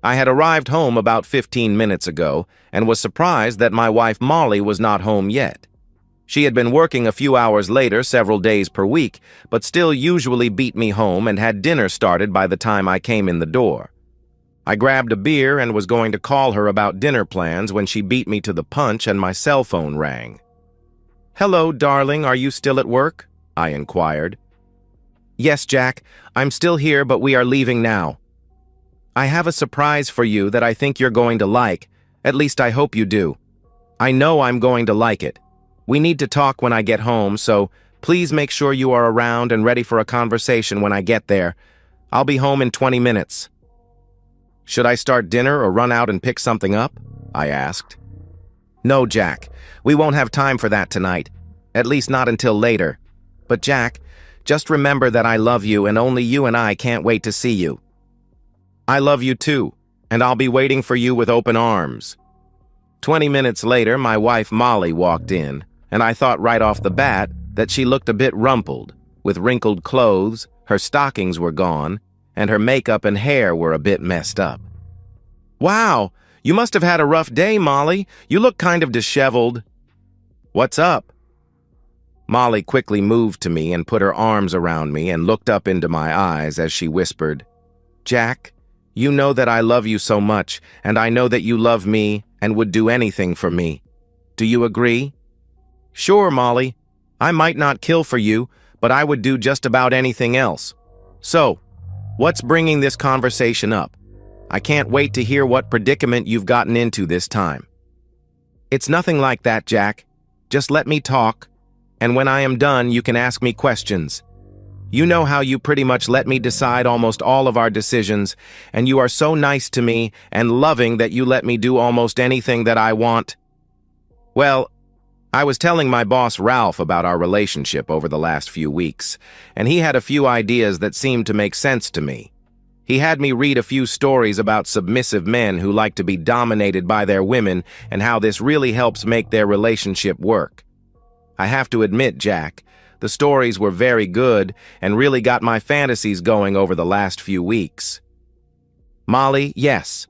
I had arrived home about 15 minutes ago and was surprised that my wife Molly was not home yet. She had been working a few hours later several days per week, but still usually beat me home and had dinner started by the time I came in the door. I grabbed a beer and was going to call her about dinner plans when she beat me to the punch and my cell phone rang. "Hello, darling, are you still at work?" I inquired. "Yes, Jack, I'm still here, but we are leaving now. I have a surprise for you that I think you're going to like. At least I hope you do. I know I'm going to like it. We need to talk when I get home, so please make sure you are around and ready for a conversation when I get there. I'll be home in 20 minutes. "Should I start dinner or run out and pick something up?" I asked. "No, Jack. We won't have time for that tonight. At least not until later. But Jack, just remember that I love you and only you and I can't wait to see you." "I love you too, and I'll be waiting for you with open arms." 20 minutes later, my wife Molly walked in, and I thought right off the bat that she looked a bit rumpled, with wrinkled clothes, her stockings were gone, and her makeup and hair were a bit messed up. "Wow, you must have had a rough day, Molly. You look kind of disheveled." "What's up?" Molly quickly moved to me and put her arms around me and looked up into my eyes as she whispered, "Jack, you know that I love you so much, and I know that you love me and would do anything for me. Do you agree?" "Sure, Molly. I might not kill for you, but I would do just about anything else. So, what's bringing this conversation up? I can't wait to hear what predicament you've gotten into this time." "It's nothing like that, Jack. Just let me talk, and when I am done, you can ask me questions. You know how you pretty much let me decide almost all of our decisions, and you are so nice to me and loving that you let me do almost anything that I want." "Well, I was telling my boss Ralph about our relationship over the last few weeks, and he had a few ideas that seemed to make sense to me. He had me read a few stories about submissive men who like to be dominated by their women and how this really helps make their relationship work. I have to admit, Jack, the stories were very good and really got my fantasies going over the last few weeks. Molly, yes,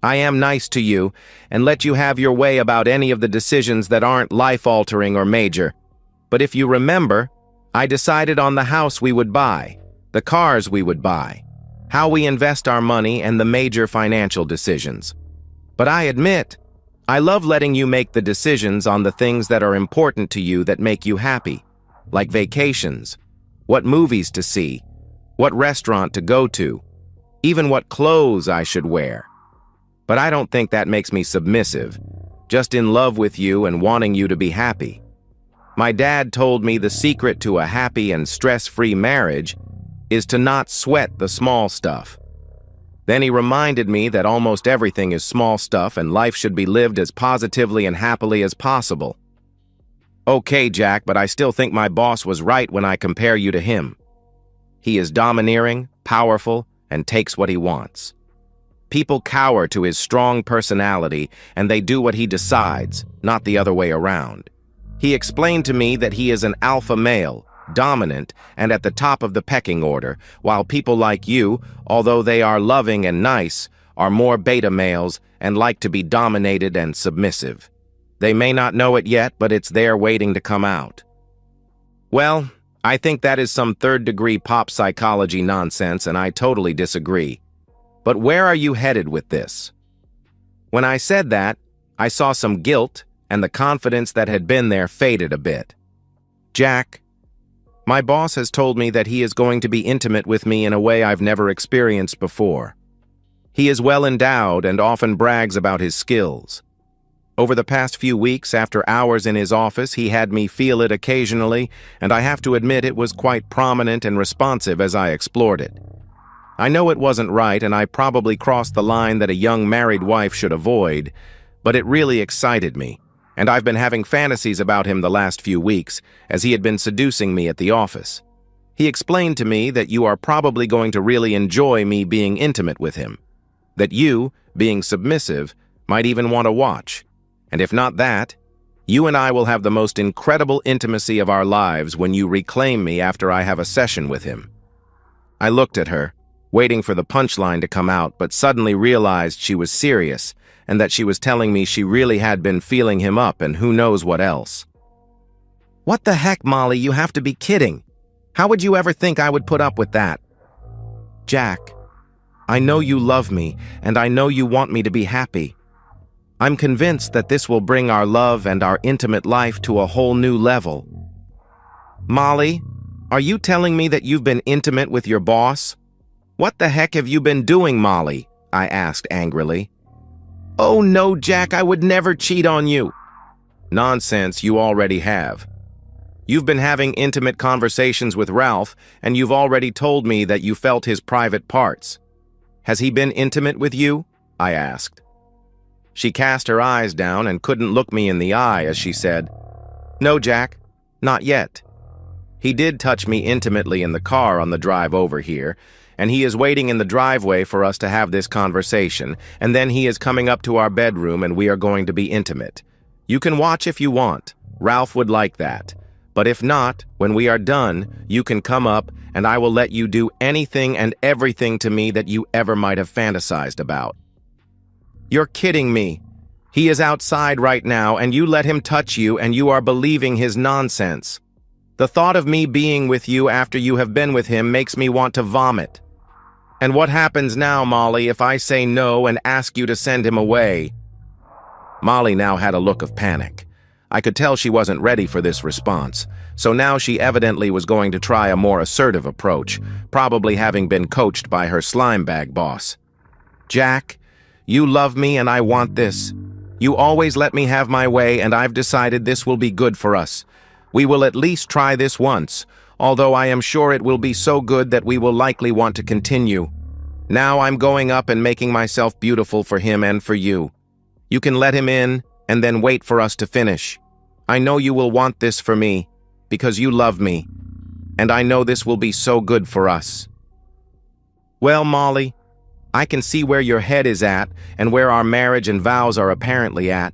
I am nice to you and let you have your way about any of the decisions that aren't life-altering or major. But if you remember, I decided on the house we would buy, the cars we would buy, how we invest our money, and the major financial decisions. But I admit, I love letting you make the decisions on the things that are important to you that make you happy, like vacations, what movies to see, what restaurant to go to, even what clothes I should wear. But I don't think that makes me submissive, just in love with you and wanting you to be happy. My dad told me the secret to a happy and stress-free marriage is to not sweat the small stuff. Then he reminded me that almost everything is small stuff and life should be lived as positively and happily as possible. Okay, Jack, but I still think my boss was right when I compare you to him. He is domineering, powerful, and takes what he wants. People cower to his strong personality, and they do what he decides, not the other way around. He explained to me that he is an alpha male, dominant, and at the top of the pecking order, while people like you, although they are loving and nice, are more beta males and like to be dominated and submissive. They may not know it yet, but it's there waiting to come out. Well, I think that is some third-degree pop psychology nonsense, and I totally disagree. But where are you headed with this? When I said that, I saw some guilt, and the confidence that had been there faded a bit. Jack, my boss has told me that he is going to be intimate with me in a way I've never experienced before. He is well endowed and often brags about his skills. Over the past few weeks, after hours in his office, he had me feel it occasionally, and I have to admit it was quite prominent and responsive as I explored it. I know it wasn't right, and I probably crossed the line that a young married wife should avoid, but it really excited me, and I've been having fantasies about him the last few weeks, as he had been seducing me at the office. He explained to me that you are probably going to really enjoy me being intimate with him, that you, being submissive, might even want to watch. And if not that, you and I will have the most incredible intimacy of our lives when you reclaim me after I have a session with him. I looked at her, waiting for the punchline to come out, but suddenly realized she was serious and that she was telling me she really had been feeling him up and who knows what else. What the heck, Molly, you have to be kidding. How would you ever think I would put up with that? Jack, I know you love me, and I know you want me to be happy. I'm convinced that this will bring our love and our intimate life to a whole new level. Molly, are you telling me that you've been intimate with your boss? What the heck have you been doing, Molly? I asked angrily. Oh no, Jack, I would never cheat on you. Nonsense, you already have. You've been having intimate conversations with Ralph, and you've already told me that you felt his private parts. Has he been intimate with you? I asked. She cast her eyes down and couldn't look me in the eye as she said, No, Jack, not yet. He did touch me intimately in the car on the drive over here, and he is waiting in the driveway for us to have this conversation, and then he is coming up to our bedroom and we are going to be intimate. You can watch if you want. Ralph would like that. But if not, when we are done, you can come up and I will let you do anything and everything to me that you ever might have fantasized about. You're kidding me. He is outside right now and you let him touch you and you are believing his nonsense. The thought of me being with you after you have been with him makes me want to vomit. And what happens now, Molly, if I say no and ask you to send him away? Molly now had a look of panic. I could tell she wasn't ready for this response, so now she evidently was going to try a more assertive approach, probably having been coached by her slime bag boss. Jack, you love me and I want this. You always let me have my way and I've decided this will be good for us. We will at least try this once, although I am sure it will be so good that we will likely want to continue. Now I'm going up and making myself beautiful for him and for you. You can let him in and then wait for us to finish. I know you will want this for me, because you love me, and I know this will be so good for us. Well, Molly, I can see where your head is at and where our marriage and vows are apparently at.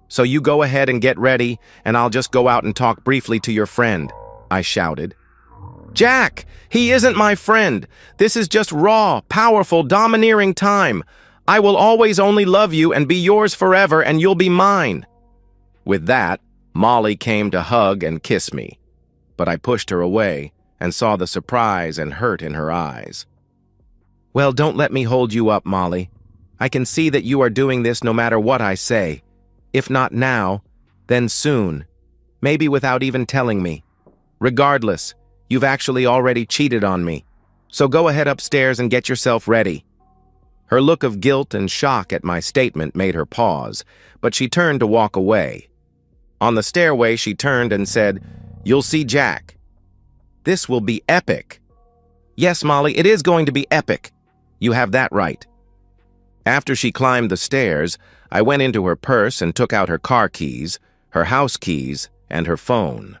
So you go ahead and get ready, and I'll just go out and talk briefly to your friend, I shouted. Jack, he isn't my friend. This is just raw, powerful, domineering time. I will always only love you and be yours forever, and you'll be mine. With that, Molly came to hug and kiss me, but I pushed her away and saw the surprise and hurt in her eyes. Well, don't let me hold you up, Molly. I can see that you are doing this no matter what I say. If not now, then soon. Maybe without even telling me. Regardless, you've actually already cheated on me. So go ahead upstairs and get yourself ready. Her look of guilt and shock at my statement made her pause, but she turned to walk away. On the stairway, she turned and said, You'll see Jack. This will be epic. Yes, Molly, it is going to be epic. You have that right. After she climbed the stairs, I went into her purse and took out her car keys, her house keys, and her phone.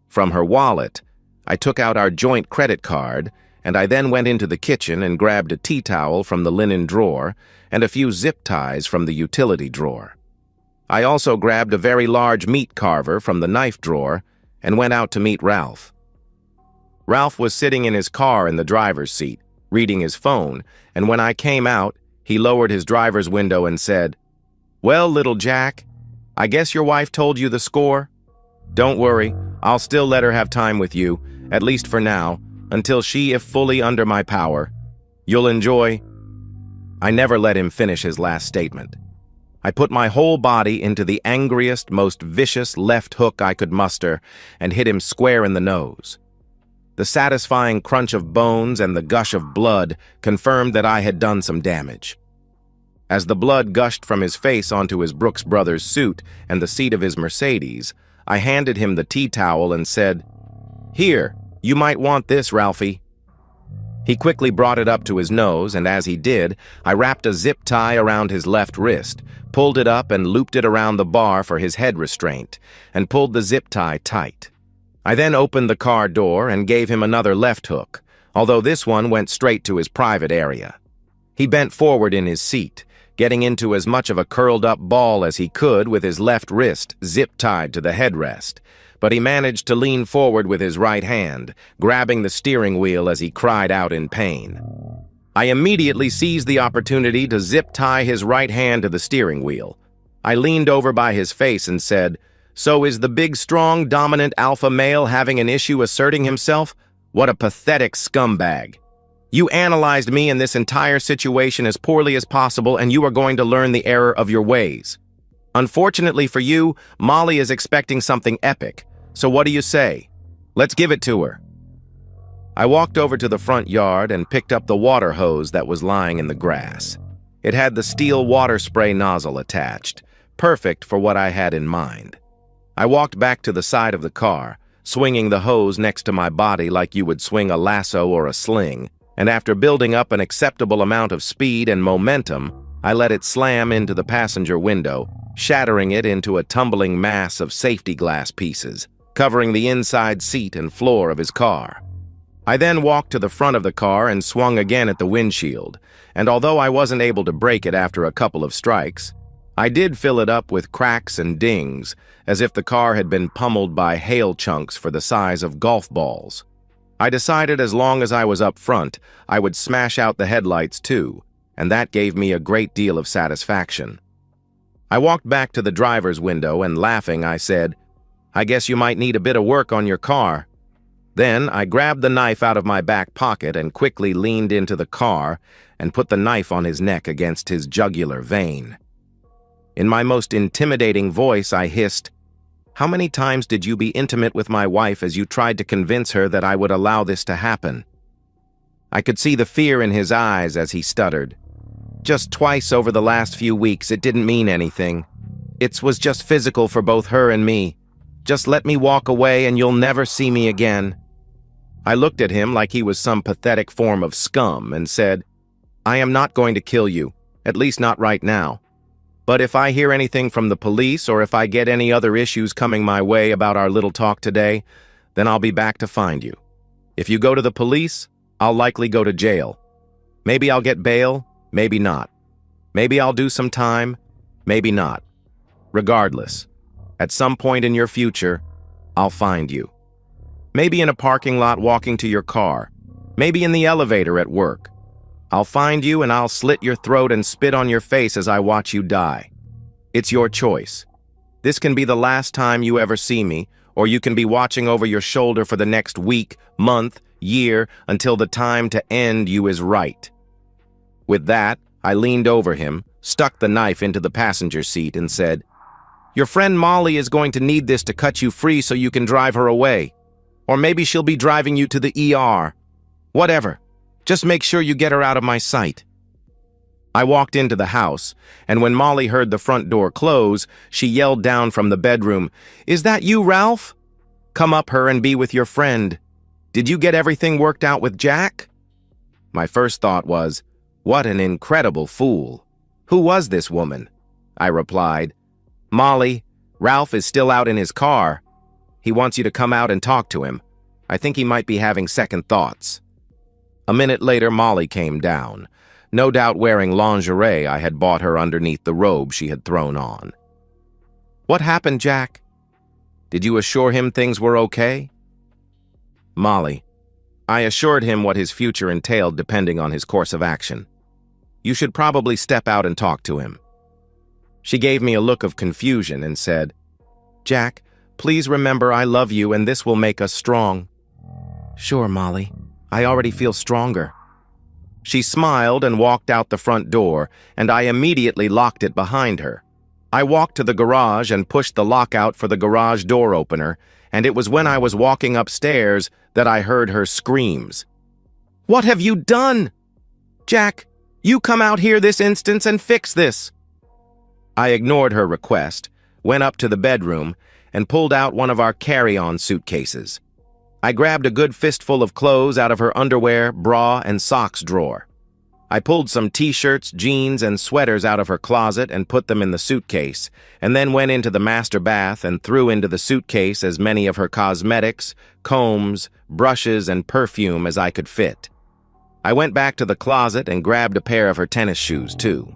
From her wallet, I took out our joint credit card, and I then went into the kitchen and grabbed a tea towel from the linen drawer and a few zip ties from the utility drawer. I also grabbed a very large meat carver from the knife drawer and went out to meet Ralph. Ralph was sitting in his car in the driver's seat, reading his phone, and when I came out, he lowered his driver's window and said, Well, little Jack, I guess your wife told you the score? Don't worry, I'll still let her have time with you, at least for now, until she is fully under my power. You'll enjoy. I never let him finish his last statement. I put my whole body into the angriest, most vicious left hook I could muster and hit him square in the nose. The satisfying crunch of bones and the gush of blood confirmed that I had done some damage. As the blood gushed from his face onto his Brooks Brothers suit and the seat of his Mercedes, I handed him the tea towel and said, Here, you might want this, Ralphie. He quickly brought it up to his nose, and as he did, I wrapped a zip tie around his left wrist, pulled it up and looped it around the bar for his head restraint, and pulled the zip tie tight. I then opened the car door and gave him another left hook, although this one went straight to his private area. He bent forward in his seat, getting into as much of a curled-up ball as he could with his left wrist zip-tied to the headrest, but he managed to lean forward with his right hand, grabbing the steering wheel as he cried out in pain. I immediately seized the opportunity to zip-tie his right hand to the steering wheel. I leaned over by his face and said, "So is the big, strong, dominant alpha male having an issue asserting himself? What a pathetic scumbag. You analyzed me and this entire situation as poorly as possible, and you are going to learn the error of your ways. Unfortunately for you, Molly is expecting something epic. So what do you say? Let's give it to her." I walked over to the front yard and picked up the water hose that was lying in the grass. It had the steel water spray nozzle attached, perfect for what I had in mind. I walked back to the side of the car, swinging the hose next to my body like you would swing a lasso or a sling, and after building up an acceptable amount of speed and momentum, I let it slam into the passenger window, shattering it into a tumbling mass of safety glass pieces, covering the inside seat and floor of his car. I then walked to the front of the car and swung again at the windshield, and although I wasn't able to break it after a couple of strikes, I did fill it up with cracks and dings, as if the car had been pummeled by hail chunks for the size of golf balls. I decided as long as I was up front, I would smash out the headlights too, and that gave me a great deal of satisfaction. I walked back to the driver's window and, laughing, I said, "I guess you might need a bit of work on your car." Then I grabbed the knife out of my back pocket and quickly leaned into the car and put the knife on his neck against his jugular vein. In my most intimidating voice, I hissed, "How many times did you be intimate with my wife as you tried to convince her that I would allow this to happen?" I could see the fear in his eyes as he stuttered. "Just twice over the last few weeks. It didn't mean anything. It was just physical for both her and me. Just let me walk away and you'll never see me again." I looked at him like he was some pathetic form of scum and said, "I am not going to kill you, at least not right now. But if I hear anything from the police or if I get any other issues coming my way about our little talk today, then I'll be back to find you. If you go to the police, I'll likely go to jail. Maybe I'll get bail, maybe not. Maybe I'll do some time, maybe not. Regardless, at some point in your future, I'll find you. Maybe in a parking lot walking to your car. Maybe in the elevator at work. I'll find you and I'll slit your throat and spit on your face as I watch you die. It's your choice. This can be the last time you ever see me, or you can be watching over your shoulder for the next week, month, year, until the time to end you is right." With that, I leaned over him, stuck the knife into the passenger seat, and said, "Your friend Molly is going to need this to cut you free so you can drive her away. Or maybe she'll be driving you to the ER. Whatever. Just make sure you get her out of my sight." I walked into the house, and when Molly heard the front door close, she yelled down from the bedroom, "Is that you, Ralph? Come up her and be with your friend. Did you get everything worked out with Jack?" My first thought was, what an incredible fool. Who was this woman? I replied, "Molly, Ralph is still out in his car. He wants you to come out and talk to him. I think he might be having second thoughts." A minute later, Molly came down, no doubt wearing lingerie I had bought her underneath the robe she had thrown on. "What happened, Jack? Did you assure him things were okay?" Molly, I assured him what his future entailed depending on his course of action. "You should probably step out and talk to him." She gave me a look of confusion and said, "Jack, please remember I love you and this will make us strong." "Sure, Molly. I already feel stronger." She smiled and walked out the front door, and I immediately locked it behind her. I walked to the garage and pushed the lockout for the garage door opener, and it was when I was walking upstairs that I heard her screams. "What have you done? Jack, you come out here this instant and fix this." I ignored her request, went up to the bedroom, and pulled out one of our carry-on suitcases. I grabbed a good fistful of clothes out of her underwear, bra, and socks drawer. I pulled some t-shirts, jeans, and sweaters out of her closet and put them in the suitcase, and then went into the master bath and threw into the suitcase as many of her cosmetics, combs, brushes, and perfume as I could fit. I went back to the closet and grabbed a pair of her tennis shoes, too.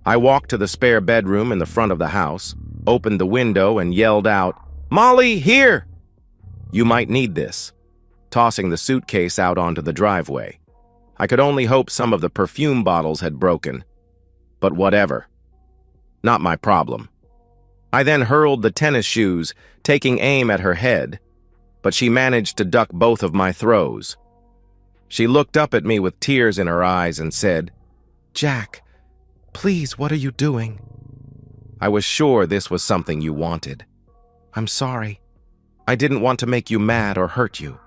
I walked to the spare bedroom in the front of the house, opened the window, and yelled out, "Molly, here! You might need this," tossing the suitcase out onto the driveway. I could only hope some of the perfume bottles had broken. But whatever. Not my problem. I then hurled the tennis shoes, taking aim at her head, but she managed to duck both of my throws. She looked up at me with tears in her eyes and said, "Jack, please, what are you doing?" I was sure this was something you wanted. "I'm sorry. I didn't want to make you mad or hurt you.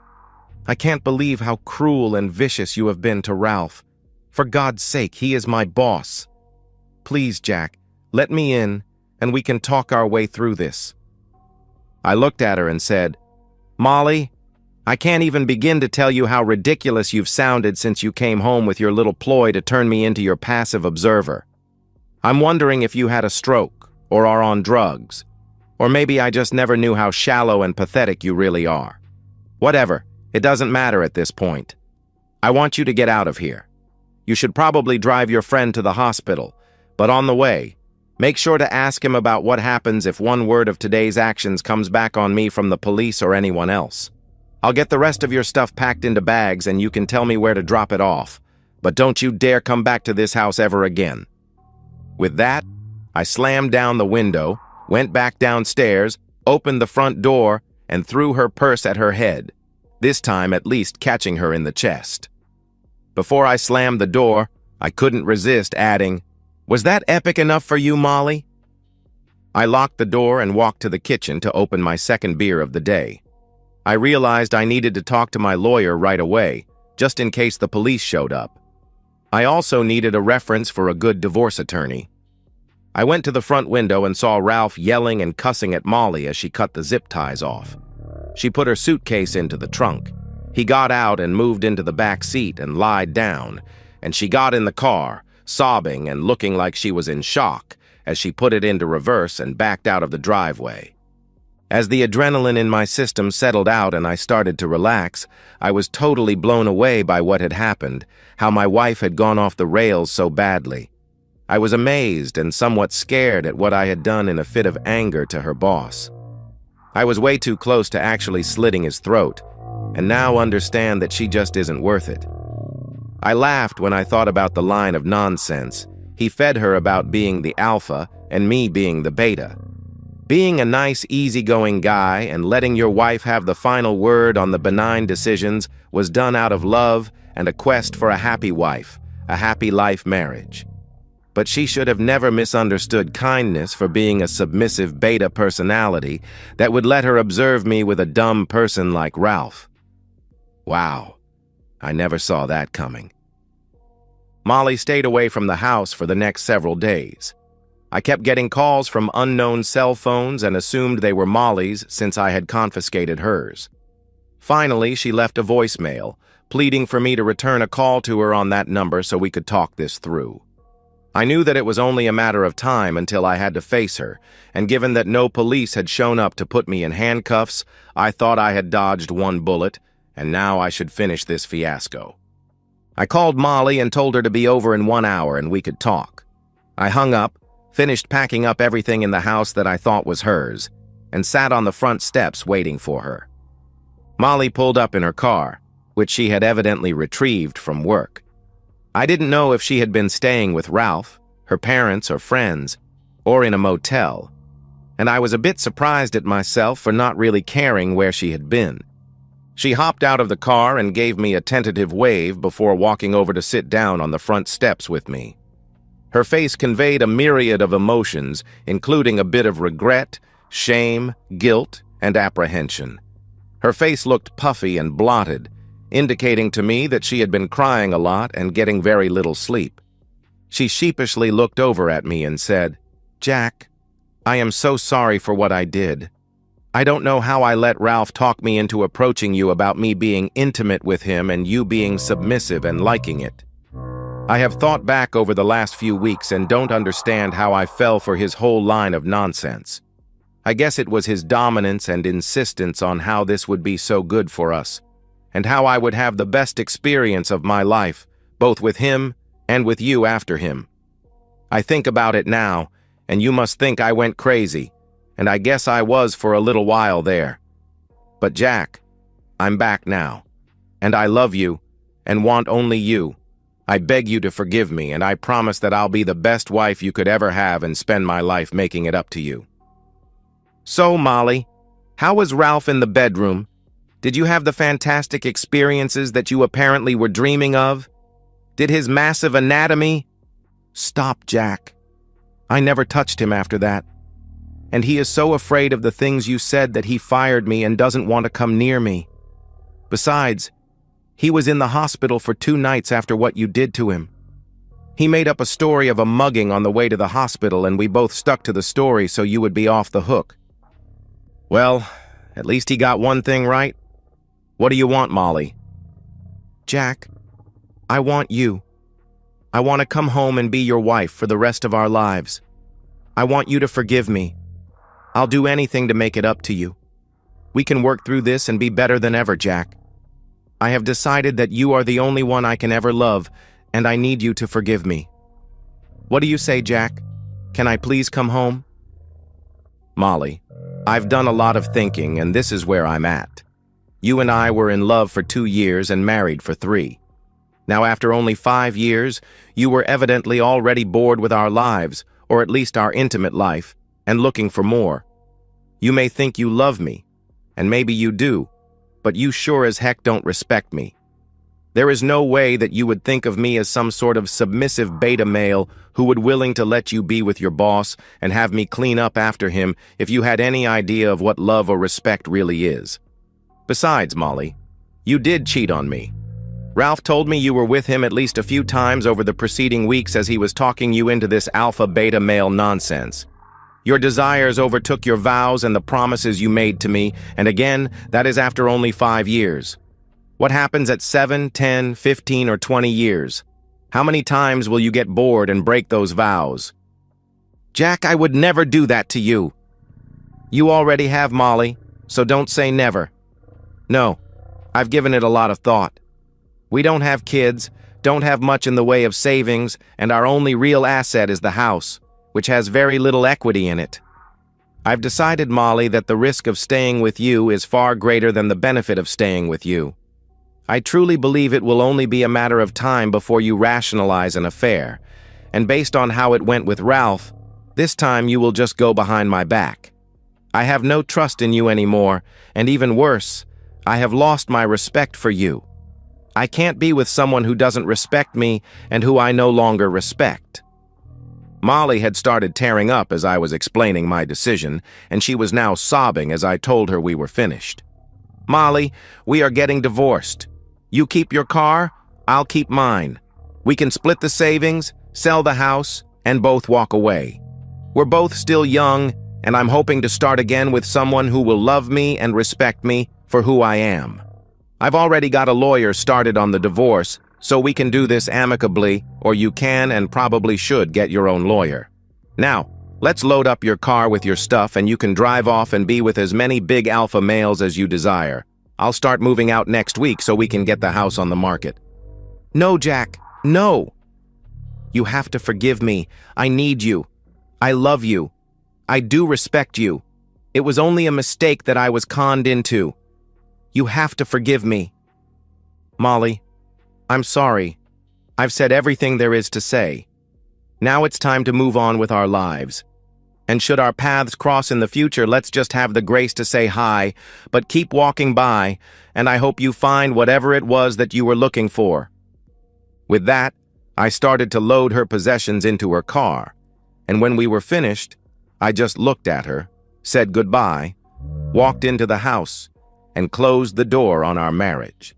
I can't believe how cruel and vicious you have been to Ralph. For God's sake, he is my boss. Please, Jack, let me in, and we can talk our way through this." I looked at her and said, "Molly, I can't even begin to tell you how ridiculous you've sounded since you came home with your little ploy to turn me into your passive observer. I'm wondering if you had a stroke, or are on drugs, or maybe I just never knew how shallow and pathetic you really are. Whatever, it doesn't matter at this point. I want you to get out of here. You should probably drive your friend to the hospital, but on the way, make sure to ask him about what happens if one word of today's actions comes back on me from the police or anyone else. I'll get the rest of your stuff packed into bags and you can tell me where to drop it off, but don't you dare come back to this house ever again." With that, I slammed down the window, went back downstairs, opened the front door, and threw her purse at her head, this time at least catching her in the chest. Before I slammed the door, I couldn't resist adding, "Was that epic enough for you, Molly?" I locked the door and walked to the kitchen to open my second beer of the day. I realized I needed to talk to my lawyer right away, just in case the police showed up. I also needed a reference for a good divorce attorney. I went to the front window and saw Ralph yelling and cussing at Molly as she cut the zip ties off. She put her suitcase into the trunk. He got out and moved into the back seat and lied down, and she got in the car, sobbing and looking like she was in shock as she put it into reverse and backed out of the driveway. As the adrenaline in my system settled out and I started to relax, I was totally blown away by what had happened, how my wife had gone off the rails so badly. I was amazed and somewhat scared at what I had done in a fit of anger to her boss. I was way too close to actually slitting his throat, and now understand that she just isn't worth it. I laughed when I thought about the line of nonsense he fed her about being the alpha and me being the beta. Being a nice, easygoing guy and letting your wife have the final word on the benign decisions was done out of love and a quest for a happy wife, a happy life marriage. But she should have never misunderstood kindness for being a submissive beta personality that would let her observe me with a dumb person like Ralph. Wow, I never saw that coming. Molly stayed away from the house for the next several days. I kept getting calls from unknown cell phones and assumed they were Molly's since I had confiscated hers. Finally, she left a voicemail, pleading for me to return a call to her on that number so we could talk this through. I knew that it was only a matter of time until I had to face her, and given that no police had shown up to put me in handcuffs, I thought I had dodged one bullet, and now I should finish this fiasco. I called Molly and told her to be over in 1 hour and we could talk. I hung up, finished packing up everything in the house that I thought was hers, and sat on the front steps waiting for her. Molly pulled up in her car, which she had evidently retrieved from work. I didn't know if she had been staying with Ralph, her parents or friends, or in a motel, and I was a bit surprised at myself for not really caring where she had been. She hopped out of the car and gave me a tentative wave before walking over to sit down on the front steps with me. Her face conveyed a myriad of emotions, including a bit of regret, shame, guilt, and apprehension. Her face looked puffy and blotted, indicating to me that she had been crying a lot and getting very little sleep. She sheepishly looked over at me and said, "Jack, I am so sorry for what I did. I don't know how I let Ralph talk me into approaching you about me being intimate with him and you being submissive and liking it. I have thought back over the last few weeks and don't understand how I fell for his whole line of nonsense. I guess it was his dominance and insistence on how this would be so good for us, and how I would have the best experience of my life, both with him and with you after him. I think about it now, and you must think I went crazy, and I guess I was for a little while there. But Jack, I'm back now, and I love you, and want only you, I beg you to forgive me, and I promise that I'll be the best wife you could ever have and spend my life making it up to you. So, Molly, how was Ralph in the bedroom? Did you have the fantastic experiences that you apparently were dreaming of? Did his massive anatomy— Stop, Jack. I never touched him after that. And he is so afraid of the things you said that he fired me and doesn't want to come near me. Besides, he was in the hospital for 2 nights after what you did to him. He made up a story of a mugging on the way to the hospital, and we both stuck to the story so you would be off the hook. Well, at least he got one thing right. What do you want, Molly? Jack, I want you. I want to come home and be your wife for the rest of our lives. I want you to forgive me. I'll do anything to make it up to you. We can work through this and be better than ever, Jack. I have decided that you are the only one I can ever love, and I need you to forgive me. What do you say, Jack? Can I please come home? Molly, I've done a lot of thinking, and this is where I'm at. You and I were in love for 2 years and married for 3. Now, after only 5 years, you were evidently already bored with our lives, or at least our intimate life, and looking for more. You may think you love me, and maybe you do, but you sure as heck don't respect me. There is no way that you would think of me as some sort of submissive beta male who would willing to let you be with your boss and have me clean up after him if you had any idea of what love or respect really is. Besides, Molly, you did cheat on me. Ralph told me you were with him at least a few times over the preceding weeks as he was talking you into this alpha-beta male nonsense. Your desires overtook your vows and the promises you made to me, and again, that is after only 5 years. What happens at 7, 10, 15, or 20 years? How many times will you get bored and break those vows? Jack, I would never do that to you. You already have, Molly, so don't say never. No, I've given it a lot of thought. We don't have kids, don't have much in the way of savings, and our only real asset is the house, which has very little equity in it. I've decided, Molly, that the risk of staying with you is far greater than the benefit of staying with you. I truly believe it will only be a matter of time before you rationalize an affair, and based on how it went with Ralph, this time you will just go behind my back. I have no trust in you anymore, and even worse, I have lost my respect for you. I can't be with someone who doesn't respect me and who I no longer respect. Molly had started tearing up as I was explaining my decision, and she was now sobbing as I told her we were finished. Molly, we are getting divorced. You keep your car, I'll keep mine. We can split the savings, sell the house, and both walk away. We're both still young, and I'm hoping to start again with someone who will love me and respect me for who I am. I've already got a lawyer started on the divorce, so we can do this amicably, or you can and probably should get your own lawyer. Now, let's load up your car with your stuff and you can drive off and be with as many big alpha males as you desire. I'll start moving out next week so we can get the house on the market. No, Jack, no. You have to forgive me. I need you. I love you. I do respect you. It was only a mistake that I was conned into. You have to forgive me. Molly, I'm sorry. I've said everything there is to say. Now it's time to move on with our lives. And should our paths cross in the future, let's just have the grace to say hi, but keep walking by, and I hope you find whatever it was that you were looking for. With that, I started to load her possessions into her car, and when we were finished, I just looked at her, said goodbye, walked into the house, and closed the door on our marriage.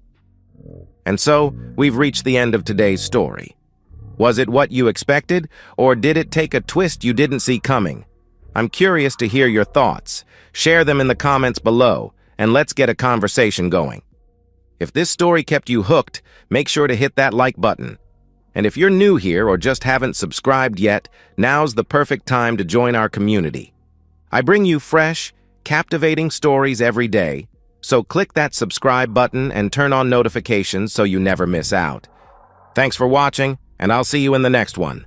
And so, we've reached the end of today's story. Was it what you expected, or did it take a twist you didn't see coming? I'm curious to hear your thoughts. Share them in the comments below, and let's get a conversation going. If this story kept you hooked, make sure to hit that like button. And if you're new here or just haven't subscribed yet, now's the perfect time to join our community. I bring you fresh, captivating stories every day, so click that subscribe button and turn on notifications so you never miss out. Thanks for watching, and I'll see you in the next one.